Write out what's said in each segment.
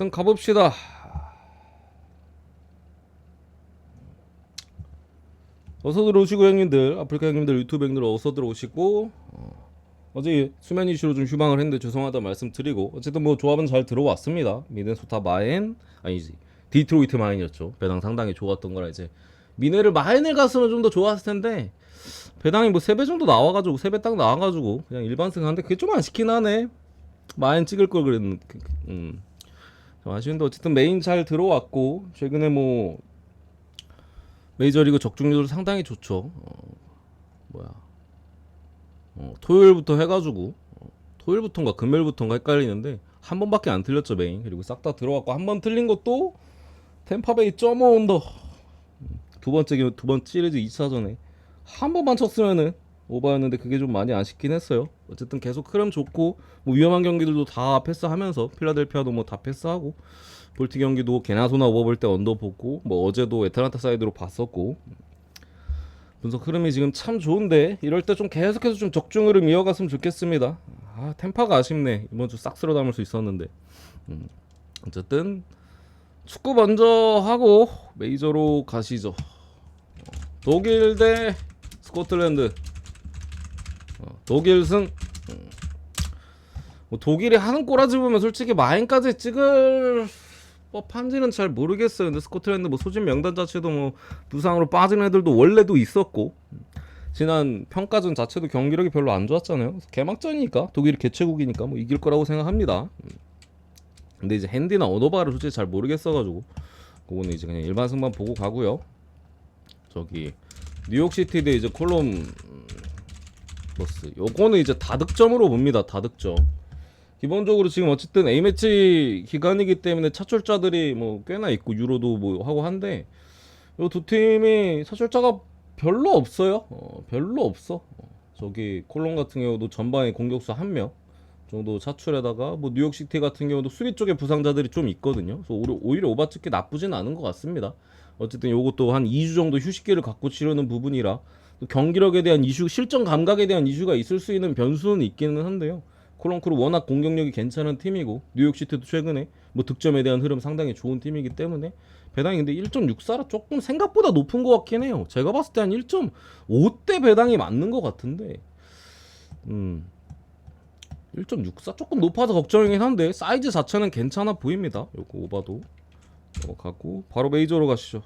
어쨌든 가봅시다. 어서 들어오시고 형님들, 아프리카 형님들, 유튜브 형님들 어서 들어오시고. 어제 수면 이슈로 좀 휴방을 했는데 죄송하다 말씀드리고, 어쨌든 뭐 조합은 잘 들어왔습니다. 미네소타 마인, 아니지, 디트로이트 마인이었죠. 배당 상당히 좋았던 거라. 이제 미네를 마인을 갔으면 좀 더 좋았을 텐데 배당이 뭐 3배 정도 나와가지고, 3배 딱 나와가지고 그냥 일반승 하는데 그게 좀 아쉽긴 하네. 마인 찍을 걸 그랬는데. 좀 아쉬운데 어쨌든 메인 잘 들어왔고, 최근에 뭐 메이저리그 적중률 상당히 좋죠. 뭐야, 토요일부터 해가지고, 토요일부터인가 금요일부터인가 헷갈리는데 한 번밖에 안 틀렸죠 메인. 그리고 싹 다 들어왔고, 한 번 틀린 것도 템파베이 점오 언더. 두 번 시리즈 2차전에 한 번만 쳤으면은 오버였는데 그게 좀 많이 아쉽긴 했어요. 어쨌든 계속 흐름 좋고, 뭐 위험한 경기들도 다 패스하면서, 필라델피아도 뭐 다 패스하고, 볼티 경기도 게나소나 오버 볼 때 언더 보고, 뭐 어제도 애틀란타 사이드로 봤었고, 분석 흐름이 지금 참 좋은데 이럴 때 좀 계속해서 좀 적중 흐름 이어갔으면 좋겠습니다. 아, 템파가 아쉽네. 이번 주 싹 쓸어 담을 수 있었는데. 어쨌든 축구 먼저 하고 메이저로 가시죠. 독일 대 스코틀랜드. 독일 승. 뭐 독일이 하는 꼬라지 보면 솔직히 마인까지 찍을 법한지는 잘 모르겠어요. 근데 스코틀랜드 뭐 소집 명단 자체도 뭐 부상으로 빠진 애들도 원래도 있었고, 지난 평가전 자체도 경기력이 별로 안 좋았잖아요. 개막전이니까, 독일이 개최국이니까 뭐 이길 거라고 생각합니다. 근데 이제 핸디나 어노바를 솔직히 잘 모르겠어가지고 그거는 이제 그냥 일반 승만 보고 가고요. 저기 뉴욕시티 대 이제 콜롬버스, 요거는 이제 다득점으로 봅니다. 다득점. 기본적으로 지금 어쨌든 A매치 기간이기 때문에 차출자들이 뭐 꽤나 있고, 유로도 뭐 하고 한데, 요 두 팀이 차출자가 별로 없어요. 별로 없어. 저기 콜롬 같은 경우도 전반에 공격수 1명 정도 차출에다가, 뭐 뉴욕시티 같은 경우도 수비 쪽에 부상자들이 좀 있거든요. 그래서 오히려 오바츠키 나쁘진 않은 것 같습니다. 어쨌든 요것도 한 2주 정도 휴식기를 갖고 치르는 부분이라, 또 경기력에 대한 이슈, 실전 감각에 대한 이슈가 있을 수 있는 변수는 있기는 한데요. 콜롬크루 워낙 공격력이 괜찮은 팀이고, 뉴욕시티도 최근에 뭐 득점에 대한 흐름 상당히 좋은 팀이기 때문에 배당이 근데 1.64라 조금 생각보다 높은 것 같긴 해요. 제가 봤을 때 한 1.5대 배당이 맞는 것 같은데, 1.64 조금 높아서 걱정이긴 한데 사이즈 자체는 괜찮아 보입니다. 요거 오바도 가고 바로 메이저로 가시죠.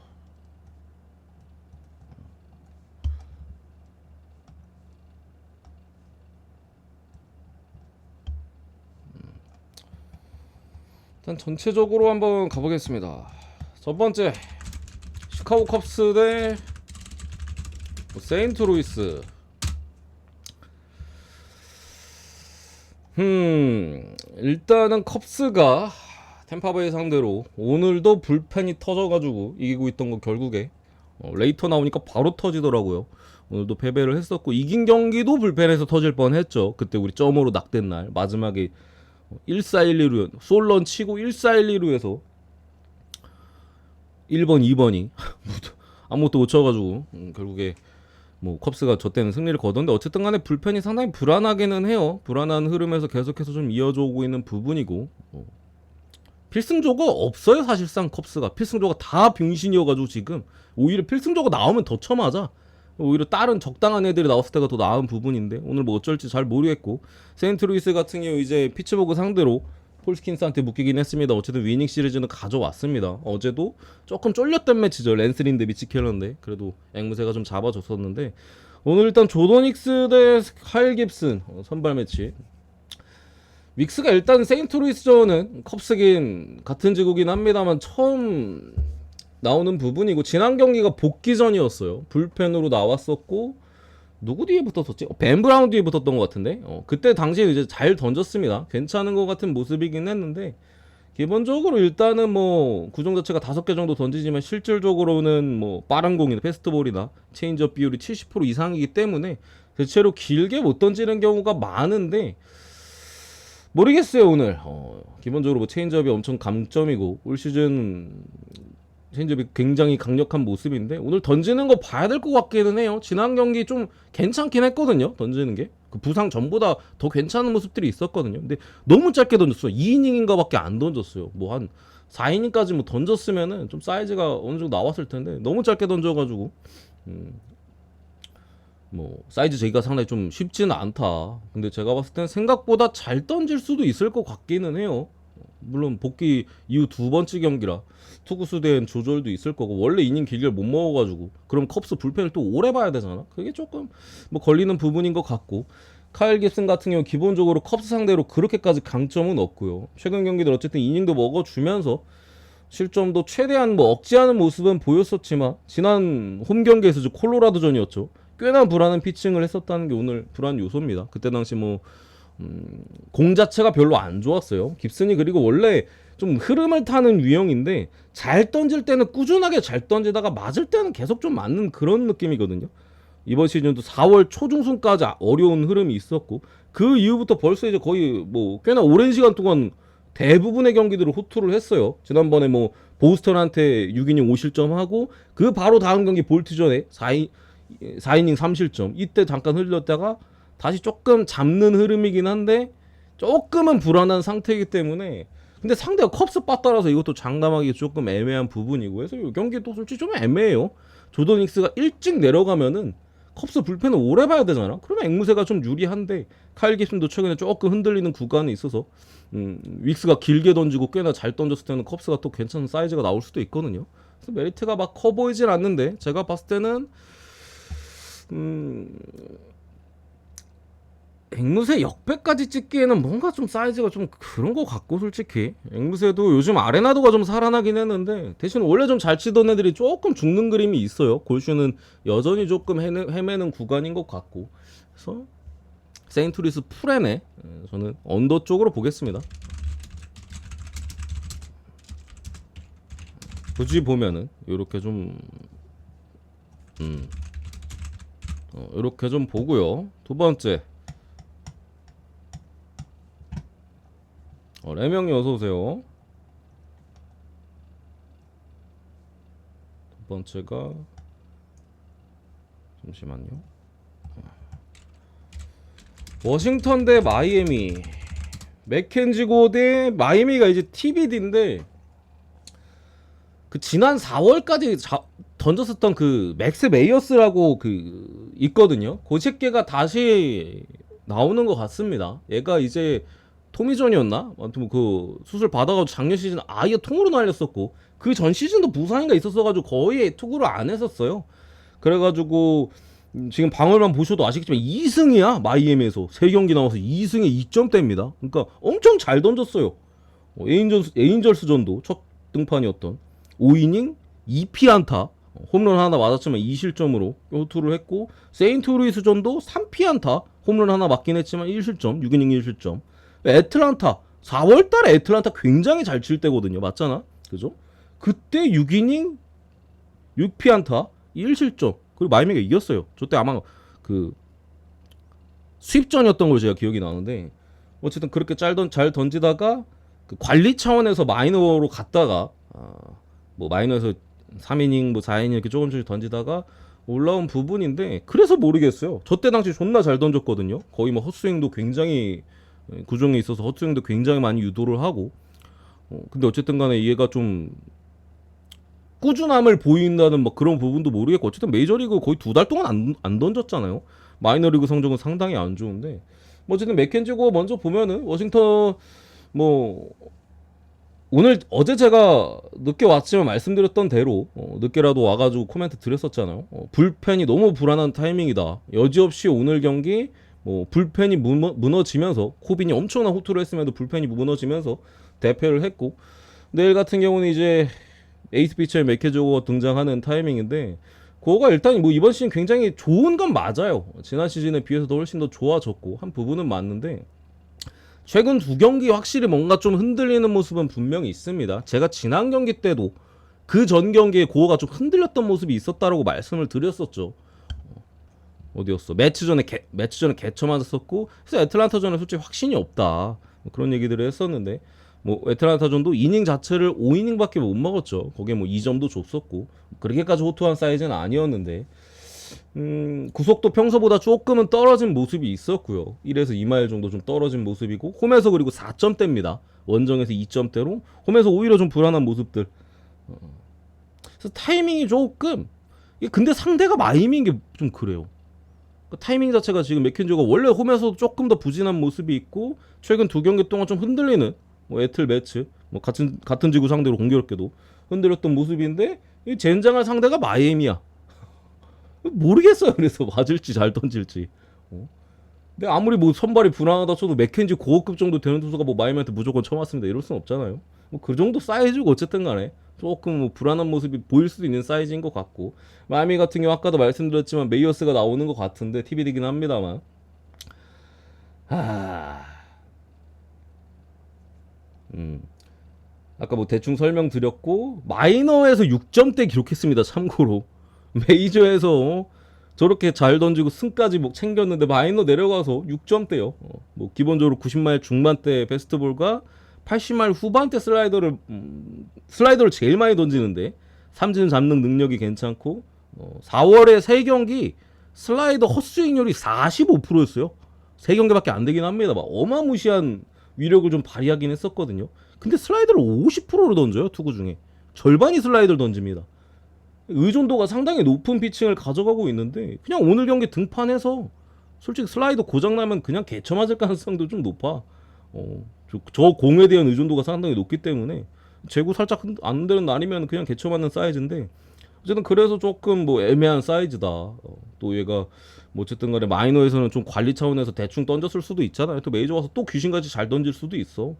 일단 전체적으로 한번 가보겠습니다. 첫 번째, 시카고 컵스 대 세인트루이스. 일단은 컵스가 템파베이 상대로 오늘도 불펜이 터져가지고 이기고 있던 거 결국에 레이터 나오니까 바로 터지더라고요. 오늘도 패배를 했었고, 이긴 경기도 불펜에서 터질 뻔했죠. 그때 우리 점으로 낙된 날 마지막에 1412로 솔런 치고 1412로 해서 1번 2번이 아무것도 못 쳐가지고 결국에 뭐 컵스가 저 때는 승리를 거뒀는데, 어쨌든 간에 불펜이 상당히 불안하기는 해요. 불안한 흐름에서 계속해서 좀 이어져 오고 있는 부분이고, 필승조가 없어요. 사실상 컵스가 필승조가 다 병신이어가지고 지금 오히려 필승조가 나오면 더 쳐맞아. 오히려 다른 적당한 애들이 나왔을 때가 더 나은 부분인데, 오늘 뭐 어쩔지 잘 모르겠고, 세인트루이스 같은 경우 이제 피츠버그 상대로 폴스킨스한테 묶이긴 했습니다. 어쨌든 위닝 시리즈는 가져왔습니다. 어제도 조금 쫄렸던 매치죠. 랜스린데 미치켈러인데 그래도 앵무새가 좀 잡아줬었는데, 오늘 일단 조더닉스 대 카일 깁슨 선발 매치. 윅스가 일단 세인트루이스전은 컵스긴 같은 지구긴 합니다만 처음 나오는 부분이고, 지난 경기가 복귀전이었어요. 불펜으로 나왔었고, 누구 뒤에 붙었었지? 벤 브라운 뒤에 붙었던 것 같은데, 그때 당시에 이제 잘 던졌습니다. 괜찮은 것 같은 모습이긴 했는데, 기본적으로 일단은 뭐 구종 자체가 5개 정도 던지지만 실질적으로는 뭐 빠른 공이나 패스트볼이나 체인지업 비율이 70% 이상이기 때문에 대체로 길게 못 던지는 경우가 많은데, 모르겠어요 오늘. 기본적으로 뭐 체인지업이 엄청 강점이고, 올 시즌 체인지업이 굉장히 강력한 모습인데 오늘 던지는 거 봐야 될 것 같기는 해요. 지난 경기 좀 괜찮긴 했거든요. 던지는 게. 그 부상 전보다 더 괜찮은 모습들이 있었거든요. 근데 너무 짧게 던졌어요. 2이닝인가 밖에 안 던졌어요. 뭐 한 4이닝까지 뭐 던졌으면은 좀 사이즈가 어느 정도 나왔을 텐데 너무 짧게 던져가지고 뭐 사이즈 제기가 상당히 좀 쉽지는 않다. 근데 제가 봤을 땐 생각보다 잘 던질 수도 있을 것 같기는 해요. 물론 복귀 이후 두 번째 경기라 투구수 된 조절도 있을 거고 원래 이닝 길게 못 먹어가지고 그럼 컵스 불펜을 또 오래 봐야 되잖아. 그게 조금 뭐 걸리는 부분인 것 같고 카일 깁슨 같은 경우 기본적으로 컵스 상대로 그렇게까지 강점은 없고요. 최근 경기들 어쨌든 이닝도 먹어주면서 실점도 최대한 뭐 억제하는 모습은 보였었지만 지난 홈 경기에서 콜로라도전이었죠. 꽤나 불안한 피칭을 했었다는 게 오늘 불안 요소입니다. 그때 당시 뭐 공 자체가 별로 안 좋았어요. 깁슨이 그리고 원래 좀 흐름을 타는 유형인데 잘 던질 때는 꾸준하게 잘 던지다가 맞을 때는 계속 좀 맞는 그런 느낌이거든요. 이번 시즌도 4월 초중순까지 어려운 흐름이 있었고 그 이후부터 벌써 이제 거의 뭐 꽤나 오랜 시간 동안 대부분의 경기들을 호투를 했어요. 지난번에 뭐 보스턴한테 6이닝 5실점하고 그 바로 다음 경기 볼트전에 4이닝 3실점 이때 잠깐 흘렸다가 다시 조금 잡는 흐름이긴 한데 조금은 불안한 상태이기 때문에 근데 상대가 컵스 빠따라서 이것도 장담하기 조금 애매한 부분이고 해서 이 경기도 솔직히 좀 애매해요. 조던 닉스가 일찍 내려가면은 컵스 불펜을 오래 봐야 되잖아. 그러면 앵무새가 좀 유리한데 카일 깁슨도 최근에 조금 흔들리는 구간이 있어서 윅스가 길게 던지고 꽤나 잘 던졌을 때는 컵스가 또 괜찮은 사이즈가 나올 수도 있거든요. 그래서 메리트가 막 커 보이진 않는데 제가 봤을 때는 앵무새 역배까지 찍기에는 뭔가 좀 사이즈가 좀 그런 거 같고 솔직히 앵무새도 요즘 아레나도가 좀 살아나긴 했는데 대신 원래 좀 잘 치던 애들이 조금 죽는 그림이 있어요. 골슈는 여전히 조금 헤매는 구간인 것 같고 그래서 세인트루이스 풀에네 저는 언더 쪽으로 보겠습니다. 굳이 보면은 요렇게 좀 요렇게 좀 보고요. 두 번째 레명이 어서오세요. 두 번째가 잠시만요. 워싱턴 대 마이애미 맥켄지고 대 마이애미가 이제 TBD인데 그 지난 4월까지 던졌었던 그 맥스 메이어스라고 그 있거든요. 그 새끼가 다시 나오는 것 같습니다. 얘가 이제 토미존이었나? 아무튼 그 수술 받아가지고 작년 시즌 아예 통으로 날렸었고 그 전 시즌도 부상이가 있었어가지고 거의 투구를 안 했었어요. 그래가지고 지금 방울만 보셔도 아시겠지만 2승이야 마이애미에서 3경기 나와서 2승에 2점대입니다. 그러니까 엄청 잘 던졌어요. 에인절스전도 첫 등판이었던 5이닝 2피안타 홈런 하나 맞았지만 2실점으로 호투를 했고 세인트루이스전도 3피안타 홈런 하나 맞긴 했지만 1실점 6이닝 1실점 애틀란타 4월달에 애틀란타 굉장히 잘 칠 때거든요. 맞잖아. 그죠? 그때 6이닝 6피안타 1실점 그리고 마이애미가 이겼어요. 저때 아마 그 수입전이었던 걸 제가 기억이 나는데 어쨌든 그렇게 잘 던지다가 그 관리 차원에서 마이너로 갔다가 뭐 마이너에서 3이닝 뭐 4이닝 이렇게 조금씩 던지다가 올라온 부분인데 그래서 모르겠어요. 저때 당시 존나 잘 던졌거든요. 거의 뭐 헛스윙도 굉장히 구종에 있어서 헛스윙도 굉장히 많이 유도를 하고 근데 어쨌든 간에 얘가 좀 꾸준함을 보인다는 뭐 그런 부분도 모르겠고 어쨌든 메이저리그 거의 2달 동안 안 던졌잖아요. 마이너리그 성적은 상당히 안 좋은데 뭐 어쨌든 맥켄지고 먼저 보면은 워싱턴 뭐 오늘 어제 제가 늦게 왔지만 말씀드렸던 대로 늦게라도 와가지고 코멘트 드렸었잖아요. 불펜이 너무 불안한 타이밍이다. 여지없이 오늘 경기 뭐 불펜이 무너지면서 코빈이 엄청난 호투를 했음에도 불펜이 무너지면서 대패를 했고 내일 같은 경우는 이제 에이스 피처의 맥켄지고가 등장하는 타이밍인데 그거가 일단 뭐 이번 시즌 굉장히 좋은 건 맞아요. 지난 시즌에 비해서도 훨씬 더 좋아졌고 한 부분은 맞는데 최근 두 경기 확실히 뭔가 좀 흔들리는 모습은 분명히 있습니다. 제가 지난 경기 때도 그 전 경기에 고어가 좀 흔들렸던 모습이 있었다라고 말씀을 드렸었죠. 어디였어? 매치 전에 개쳐 맞았었고 그래서 애틀란타전에 솔직히 확신이 없다. 그런 얘기들을 했었는데 뭐 애틀란타전도 이닝 자체를 5이닝밖에 못 먹었죠. 거기에 뭐 2점도 줬었고 그렇게까지 호투한 사이즈는 아니었는데 구속도 평소보다 조금은 떨어진 모습이 있었고요. 1에서 2마일 정도 좀 떨어진 모습이고 홈에서 그리고 4점대입니다. 원정에서 2점대로 홈에서 오히려 좀 불안한 모습들. 그래서 타이밍이 조금 근데 상대가 마이밍인 게 좀 그래요. 타이밍 자체가 지금 맥켄지가 원래 홈에서도 조금 더 부진한 모습이 있고 최근 두 경기 동안 좀 흔들리는 뭐 애틀 매치 뭐 같은 지구 상대로 공교롭게도 흔들렸던 모습인데 이 젠장할 상대가 마이애미야. 모르겠어요. 그래서 맞을지 잘 던질지. 근데 아무리 뭐 선발이 불안하다 쳐도 맥켄지 고급 정도 되는 투수가 뭐 마이애미한테 무조건 쳐맞습니다. 이럴 순 없잖아요. 뭐 그 정도 사이즈고 어쨌든 간에 조금 뭐 불안한 모습이 보일 수도 있는 사이즈인 것 같고 마이애미 같은 경우 아까도 말씀드렸지만 메이어스가 나오는 것 같은데 TBD긴 합니다만 아까 뭐 대충 설명드렸고 마이너에서 6점대 기록했습니다. 참고로 메이저에서 저렇게 잘 던지고 승까지 뭐 챙겼는데 마이너 내려가서 6점대요. 뭐 기본적으로 90마일 중반대 베스트볼과 80마일 후반대 슬라이더를 제일 많이 던지는데 삼진 잡는 능력이 괜찮고 4월에 3경기 슬라이더 헛스윙률이 45%였어요. 3경기밖에 안 되긴 합니다. 막 어마무시한 위력을 좀 발휘하긴 했었거든요. 근데 슬라이더를 50%로 던져요. 투구 중에 절반이 슬라이더를 던집니다. 의존도가 상당히 높은 피칭을 가져가고 있는데 그냥 오늘 경기 등판해서 솔직히 슬라이더 고장나면 그냥 개쳐 맞을 가능성도 좀 높아. 저 공에 대한 의존도가 상당히 높기 때문에 제구 살짝 안 되는 날이면 그냥 개쳐 맞는 사이즈인데 어쨌든 그래서 조금 뭐 애매한 사이즈다. 또 얘가 뭐 어쨌든 간에 마이너에서는 좀 관리 차원에서 대충 던졌을 수도 있잖아요. 또 메이저 와서 또 귀신같이 잘 던질 수도 있어.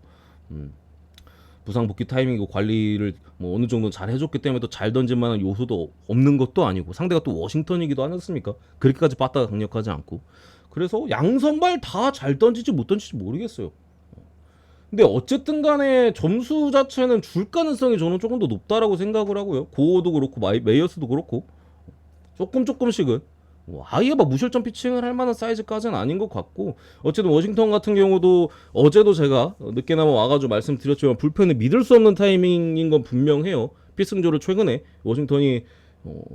부상 복귀 타이밍이고 관리를 뭐 어느 정도 잘 해줬기 때문에 또 잘 던질 만한 요소도 없는 것도 아니고 상대가 또 워싱턴이기도 하지 않습니까? 그렇게까지 빠따가 강력하지 않고 그래서 양선발 다 잘 던지지 못 던지지 모르겠어요. 근데 어쨌든 간에 점수 자체는 줄 가능성이 저는 조금 더 높다라고 생각을 하고요. 고어도 그렇고 메이어스도 그렇고 조금씩은 아예 막 무실점 피칭을 할 만한 사이즈까지는 아닌 것 같고 어쨌든 워싱턴 같은 경우도 어제도 제가 늦게나마 와가지고 말씀드렸지만 불펜을 믿을 수 없는 타이밍인 건 분명해요. 필승조를 최근에 워싱턴이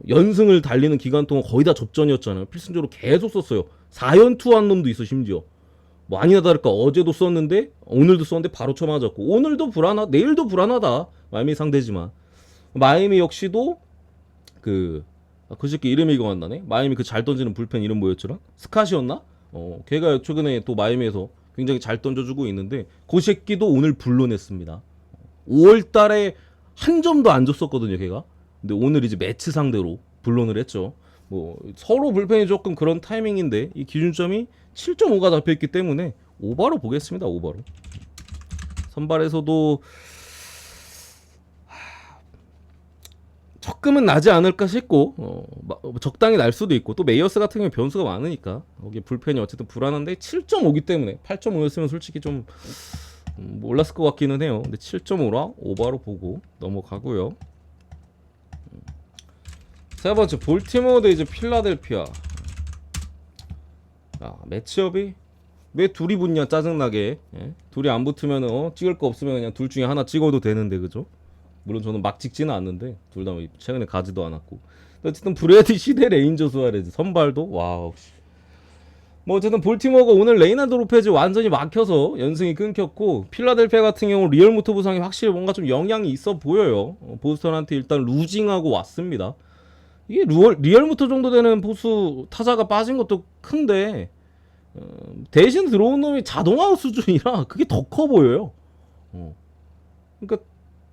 연승을 달리는 기간 동안 거의 다 접전이었잖아요. 필승조로 계속 썼어요. 4연투한 놈도 있어 심지어. 뭐 아니나 다를까 어제도 썼는데 오늘도 썼는데 바로 쳐맞았고 오늘도 내일도 불안하다. 마이애미 상대지만 마이애미 역시도 그 새끼 이름이 이거 안 나네. 마이애미 그 잘 던지는 불펜 이름 뭐였더라? 스캇이었나? 걔가 최근에 또 마이애미에서 굉장히 잘 던져주고 있는데 그 새끼도 오늘 불러냈습니다. 5월달에 한 점도 안 줬었거든요, 걔가. 근데 오늘 이제 매치 상대로 불론을 했죠. 뭐 서로 불펜이 조금 그런 타이밍인데 이 기준점이 7.5가 잡혀있기 때문에 오바로 보겠습니다. 오바로. 선발에서도 적금은 나지 않을까 싶고 적당히 날 수도 있고 또 메이어스 같은 경우에 변수가 많으니까 거기 불펜이 어쨌든 불안한데 7.5기 때문에 8.5였으면 솔직히 좀 몰랐을 것 같기는 해요. 근데 7.5라 오바로 보고 넘어가고요. 세 번째 볼티모어 대 이제 필라델피아. 매치업이 왜 둘이 붙냐 짜증나게. 둘이 안 붙으면 찍을 거 없으면 그냥 둘 중에 하나 찍어도 되는데 그죠? 물론 저는 막 찍지는 않는데 둘 다 최근에 가지도 않았고 어쨌든 브래디시 대 레인저 수아레즈 선발도 와우. 뭐 어쨌든 볼티모어가 오늘 레이나드 로페즈 완전히 막혀서 연승이 끊겼고 필라델피아 같은 경우 리얼무토 부상이 확실히 뭔가 좀 영향이 있어 보여요. 보스턴한테 일단 루징하고 왔습니다. 이게 리얼무토 정도 되는 포수 타자가 빠진 것도 큰데 대신 들어온 놈이 자동아웃 수준이라 그게 더 커 보여요. 그러니까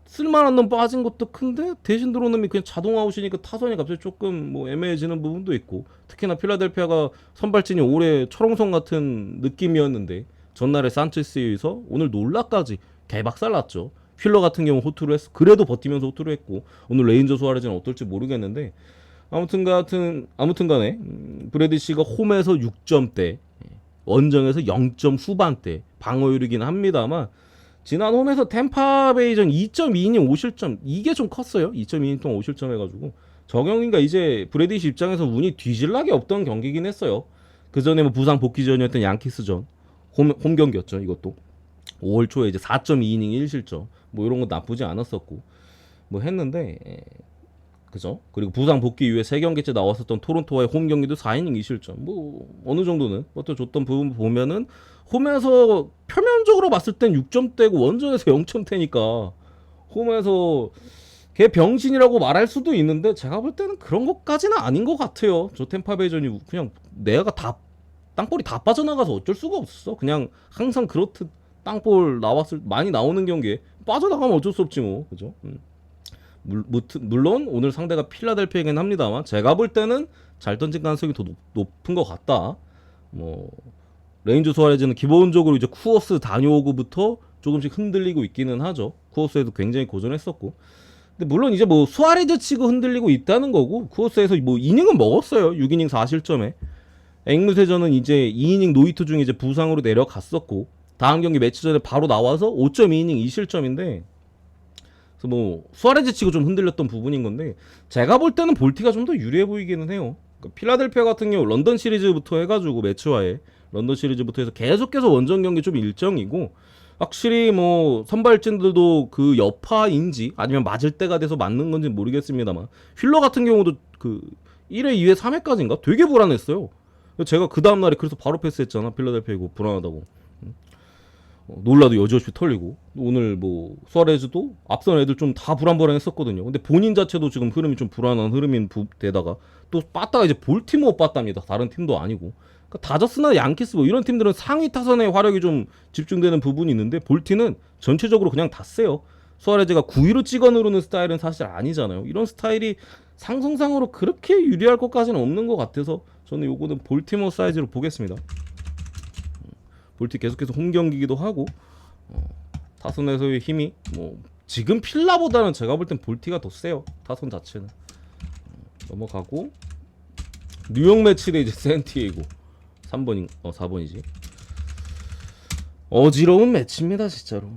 쓸만한 놈 빠진 것도 큰데 대신 들어온 놈이 그냥 자동아웃이니까 타선이 갑자기 조금 뭐 애매해지는 부분도 있고 특히나 필라델피아가 선발진이 올해 철옹성 같은 느낌이었는데 전날에 산체스에 의해서 오늘 놀라까지 개박살 났죠. 휠러 같은 경우 호투를 했어. 그래도 버티면서 호투를 했고 오늘 레인저 수아레즈는 어떨지 모르겠는데 아무튼 간에 브래디시가 홈에서 6점대 원정에서 0점 후반대 방어율이긴 합니다만 지난 홈에서 템파베이전 2.2이닝 5실점 이게 좀 컸어요. 2.2이닝 동안 5실점 해가지고 저경기가 이제 브래디시 입장에서 운이 뒤질락이 없던 경기긴 했어요. 그 전에 뭐 부상 복귀전이었던 양키스전 홈 경기였죠. 이것도 5월 초에 이제 4.2이닝 1실점 뭐 이런 거 나쁘지 않았었고 뭐 했는데 그죠? 그리고 부상 복귀 이후에 3경기째 나왔었던 토론토와의 홈 경기도 4이닝 2실점 뭐 어느 정도는 버텨줬던 부분 보면은 홈에서 표면적으로 봤을 땐 6점대고 원정에서 0점대니까 홈에서 걔 병신이라고 말할 수도 있는데 제가 볼 때는 그런 것까지는 아닌 것 같아요. 저 템파베이전이 그냥 내가 다 땅볼이 다 빠져나가서 어쩔 수가 없어. 그냥 항상 그렇듯 땅볼 나왔을 많이 나오는 경기에 빠져나가면 어쩔 수 없지 뭐 그죠? 물론 오늘 상대가 필라델피아이긴 합니다만 제가 볼 때는 잘 던진 가능성이 더 높은 것 같다. 뭐 레인저 수아레즈는 기본적으로 이제 쿠어스 다녀오고부터 조금씩 흔들리고 있기는 하죠. 쿠어스에도 굉장히 고전했었고. 근데 물론 이제 뭐 수아레즈 치고 흔들리고 있다는 거고 쿠어스에서 뭐 이닝은 먹었어요. 6이닝 4실점에. 앵무새전은 이제 2이닝 노히트 중에 이제 부상으로 내려갔었고 다음 경기 매치 전에 바로 나와서 5.2이닝 2실점인데 그래서 뭐 수아레즈 치고 좀 흔들렸던 부분인 건데 제가 볼 때는 볼티가 좀 더 유리해 보이기는 해요. 그러니까 필라델피아 같은 경우 런던 시리즈부터 해가지고 매치와에 런던 시리즈부터 해서 계속해서 원정 경기 좀 일정이고 확실히 뭐 선발진들도 그 여파인지 아니면 맞을 때가 돼서 맞는 건지 모르겠습니다만 휠러 같은 경우도 그 1회, 2회, 3회까지인가 되게 불안했어요. 제가 그 다음날에 그래서 바로 패스했잖아. 필라델피아 이거 불안하다고. 놀라도 여지없이 털리고 오늘 뭐 수아레즈도 앞선 애들 좀 다 불안불안했었거든요. 근데 본인 자체도 지금 흐름이 좀 불안한 흐름인 데다가 또 빠따가 이제 볼티모어 빠따입니다. 다른 팀도 아니고. 그러니까 다저스나 양키스 뭐 이런 팀들은 상위 타선의 화력이 좀 집중되는 부분이 있는데 볼티는 전체적으로 그냥 다 세요. 수아레즈가 9위로 찍어 누르는 스타일은 사실 아니잖아요. 이런 스타일이 상승상으로 그렇게 유리할 것까지는 없는 것 같아서 저는 요거는 볼티모어 사이즈로 보겠습니다. 볼티 계속해서 홈 경기기도 하고 타선에서의 힘이 뭐 지금 필라보다는 제가 볼 땐 볼티가 더 세요. 타선 자체는. 넘어가고 뉴욕 매치대 이제 샌디에이고 3번인 4번이지. 어지러운 매치입니다 진짜로.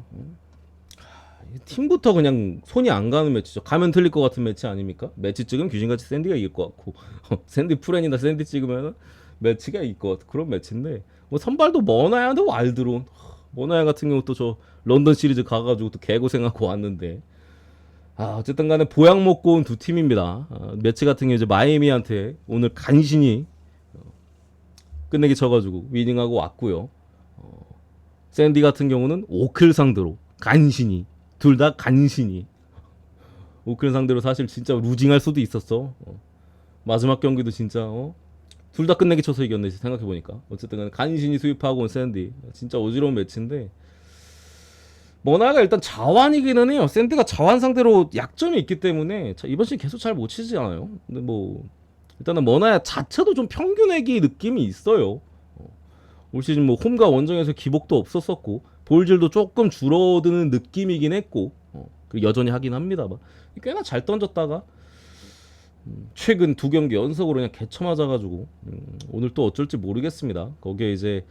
팀부터 그냥 손이 안 가는 매치죠. 가면 틀릴 것 같은 매치 아닙니까? 매치 찍으면 귀신같이 샌디가 이길 것 같고 샌디 프렌이나 샌디 찍으면 매치가 이길 것 같은 그런 매치인데 뭐 선발도 머나야도 왈드론 머나야 같은 경우 또 저 런던 시리즈 가가지고 또 개고생하고 왔는데 어쨌든 간에 보약 먹고 온 두 팀입니다. 매치 같은 경우 이제 마이애미한테 오늘 간신히 끝내기 쳐가지고 위닝하고 왔고요. 샌디 같은 경우는 오클 상대로 간신히 둘 다 간신히 오클 상대로 사실 진짜 루징할 수도 있었어. 마지막 경기도 진짜 둘 다 끝내기 쳐서 이겼네 생각해보니까. 어쨌든 간신히 수입하고 온 샌디 진짜 어지러운 매치인데 머나가 일단 자완이기는 해요. 샌디가 자완 상대로 약점이 있기 때문에 이번 시즌 계속 잘 못 치지 않아요. 근데 뭐 일단은 머나야 자체도 좀 평균액이 느낌이 있어요. 올 시즌 뭐 홈과 원정에서 기복도 없었었고 볼질도 조금 줄어드는 느낌이긴 했고 여전히 하긴 합니다만 꽤나 잘 던졌다가 최근 2경기 연속으로 그냥 개쳐 맞아가지고 오늘 또 어쩔지 모르겠습니다. 거기에 이제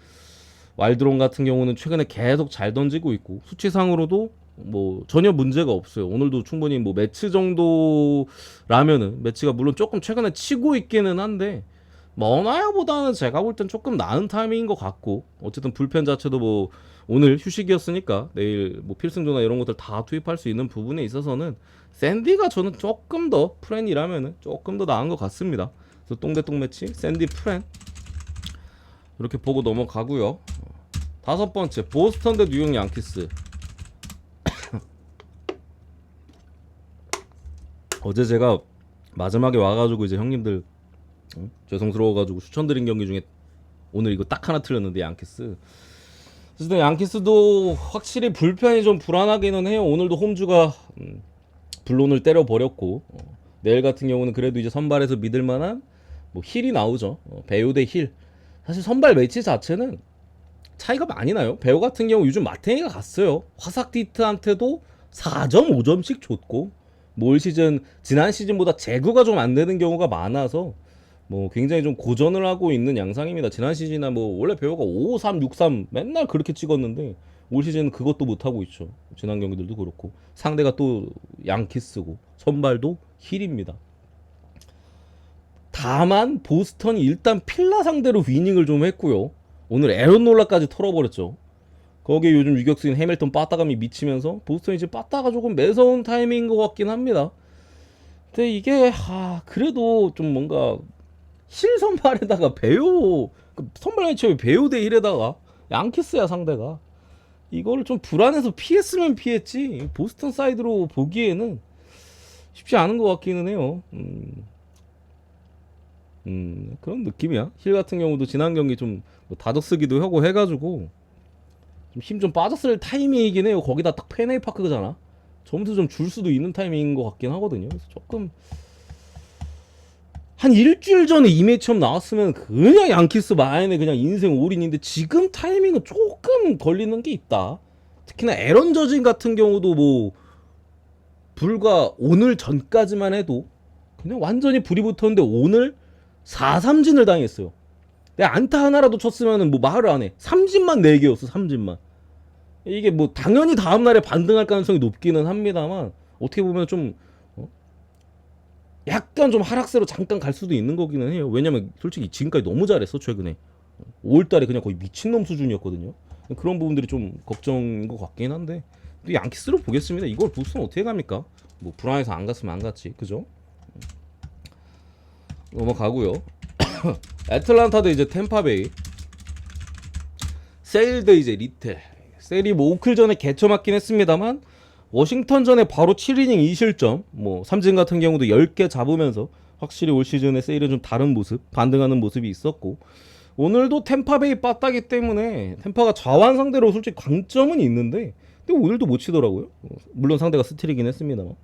와일드론 같은 경우는 최근에 계속 잘 던지고 있고 수치상으로도 뭐 전혀 문제가 없어요. 오늘도 충분히 뭐 매치 정도라면은 매치가 물론 조금 최근에 치고 있기는 한데 머나야보다는 제가 볼 땐 조금 나은 타이밍인 것 같고 어쨌든 불펜 자체도 뭐 오늘 휴식이었으니까 내일 뭐 필승조나 이런 것들 다 투입할 수 있는 부분에 있어서는 샌디가 저는 조금 더 프렌이라면은 조금 더 나은 것 같습니다. 그래서 똥대똥 매치 샌디 프렌 이렇게 보고 넘어가고요. 5번째 보스턴 대 뉴욕 양키스. 어제 제가 마지막에 와가지고 이제 형님들 죄송스러워가지고 추천드린 경기 중에 오늘 이거 딱 하나 틀렸는데 양키스. 어쨌든 양키스도 확실히 불펜이 좀 불안하기는 해요. 오늘도 홈주가 블론을 때려버렸고 내일 같은 경우는 그래도 이제 선발에서 믿을만한 뭐 힐이 나오죠. 배우 대 힐. 사실 선발 매치 자체는 차이가 많이 나요. 배우 같은 경우 요즘 마탱이가 갔어요. 화삭디트한테도 4.5점씩 줬고 올 시즌 지난 시즌보다 제구가 좀 안 되는 경우가 많아서 뭐 굉장히 좀 고전을 하고 있는 양상입니다. 지난 시즌이나 뭐 원래 배우가 5-3, 6-3 맨날 그렇게 찍었는데 올 시즌은 그것도 못 하고 있죠. 지난 경기들도 그렇고 상대가 또 양키스고 선발도 힐입니다. 다만 보스턴이 일단 필라 상대로 위닝을 좀 했고요. 오늘 에런 놀라까지 털어버렸죠. 거기에 요즘 유격수인 해밀턴 빠따감이 미치면서 보스턴이 지금 빠따가 조금 매서운 타이밍인 것 같긴 합니다. 근데 이게 그래도 좀 뭔가 실 선발에다가 배우 선발 매치업에 배우 대 1에다가 양키스야 상대가 이거를 좀 불안해서 피했으면 피했지 보스턴 사이드로 보기에는 쉽지 않은 것 같기는 해요. 그런 느낌이야. 힐 같은 경우도 지난 경기 좀뭐 다저쓰기도 하고 해가지고 좀 힘 좀 빠졌을 타이밍이긴 해요. 거기다 딱 페네이 파크잖아. 점수 좀 줄 수도 있는 타이밍인 것 같긴 하거든요. 그래서 조금 한 일주일 전에 이 매치업 나왔으면 그냥 양키스 마인의 그냥 인생 올인인데 지금 타이밍은 조금 걸리는 게 있다. 특히나 에런 저진 같은 경우도 뭐 불과 오늘 전까지만 해도 그냥 완전히 불이 붙었는데 오늘 4삼진을 당했어요. 내가 안타 하나라도 쳤으면 뭐 말을 안 해. 삼진만 4개였어. 삼진만. 이게 뭐 당연히 다음날에 반등할 가능성이 높기는 합니다만 어떻게 보면 좀 약간 좀 하락세로 잠깐 갈 수도 있는 거기는 해요. 왜냐면 솔직히 지금까지 너무 잘했어 최근에. 5월달에 그냥 거의 미친놈 수준이었거든요. 그런 부분들이 좀 걱정인 것 같긴 한데 또 양키스로 보겠습니다. 이걸 보스턴 어떻게 갑니까? 뭐 불안해서 안 갔으면 안 갔지, 그죠? 넘어가고요. 애틀란타도 이제 템파베이, 세일드 이제 리텔. 셀이 뭐 오클 전에 개쳐 맞긴 했습니다만 워싱턴 전에 바로 7이닝 2실점, 뭐 삼진 같은 경우도 10개 잡으면서 확실히 올 시즌에 세일은 좀 다른 모습, 반등하는 모습이 있었고 오늘도 템파베이 빠따기 때문에 템파가 좌완 상대로 솔직히 강점은 있는데 근데 오늘도 못 치더라고요. 물론 상대가 스틸이긴 했습니다만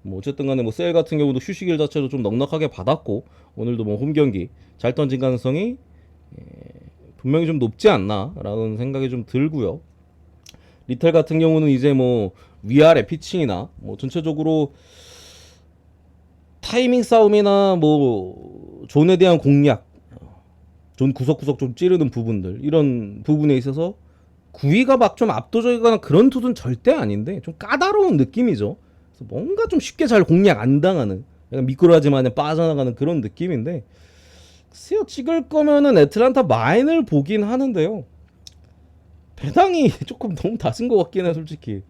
뭐 어쨌든 간에 뭐 셀 같은 경우도 휴식일 자체도 좀 넉넉하게 받았고 오늘도 뭐 홈 경기 잘 던진 가능성이 분명히 좀 높지 않나라는 생각이 좀 들고요. 리텔 같은 경우는 이제 뭐 위아래 피칭이나 뭐 전체적으로 타이밍 싸움이나 뭐 존에 대한 공략, 존 구석구석 좀 찌르는 부분들 이런 부분에 있어서 구위가 막 좀 압도적이거나 그런 투수는 절대 아닌데 좀 까다로운 느낌이죠. 그래서 뭔가 좀 쉽게 잘 공략 안 당하는 약간 미꾸라지 마냥 빠져나가는 그런 느낌인데 글쎄요 찍을 거면은 애틀란타 마인을 보긴 하는데요. 배당이 조금 너무 낮은 것 같긴 해 솔직히.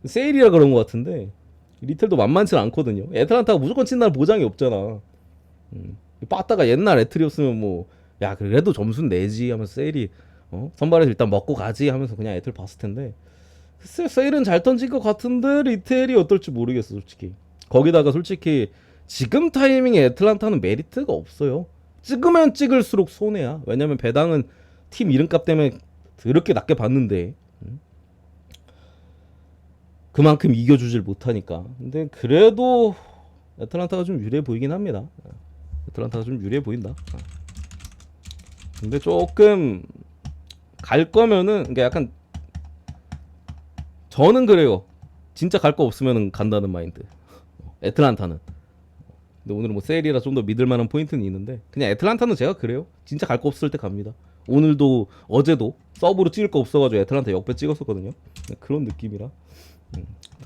세일이라 그런 것 같은데 리텔도 만만치 않거든요. 애틀란타가 무조건 친다는 보장이 없잖아. 빠따가 옛날 애틀이었으면 뭐 야 그래도 점수는 내지 하면서 세일이 선발에서 일단 먹고 가지 하면서 그냥 애틀 봤을 텐데 글쎄 세일은 잘 던질 것 같은데 리텔이 어떨지 모르겠어 솔직히. 거기다가 솔직히 지금 타이밍에 애틀란타는 메리트가 없어요. 찍으면 찍을수록 손해야. 왜냐면 배당은 팀 이름값 때문에 그렇게 낮게 받는데 그만큼 이겨주질 못하니까. 근데 그래도 애틀란타가 좀 유리해 보이긴 합니다. 애틀란타가 좀 유리해 보인다. 근데 조금 갈 거면은 그러니까 약간 저는 그래요. 진짜 갈 거 없으면 간다는 마인드. 애틀란타는. 근데 오늘은 뭐 세일이라 좀 더 믿을 만한 포인트는 있는데 그냥 애틀란타는 제가 그래요. 진짜 갈 거 없을 때 갑니다. 오늘도 어제도 서브로 찍을 거 없어가지고 애틀란타 역배 찍었었거든요. 그런 느낌이라.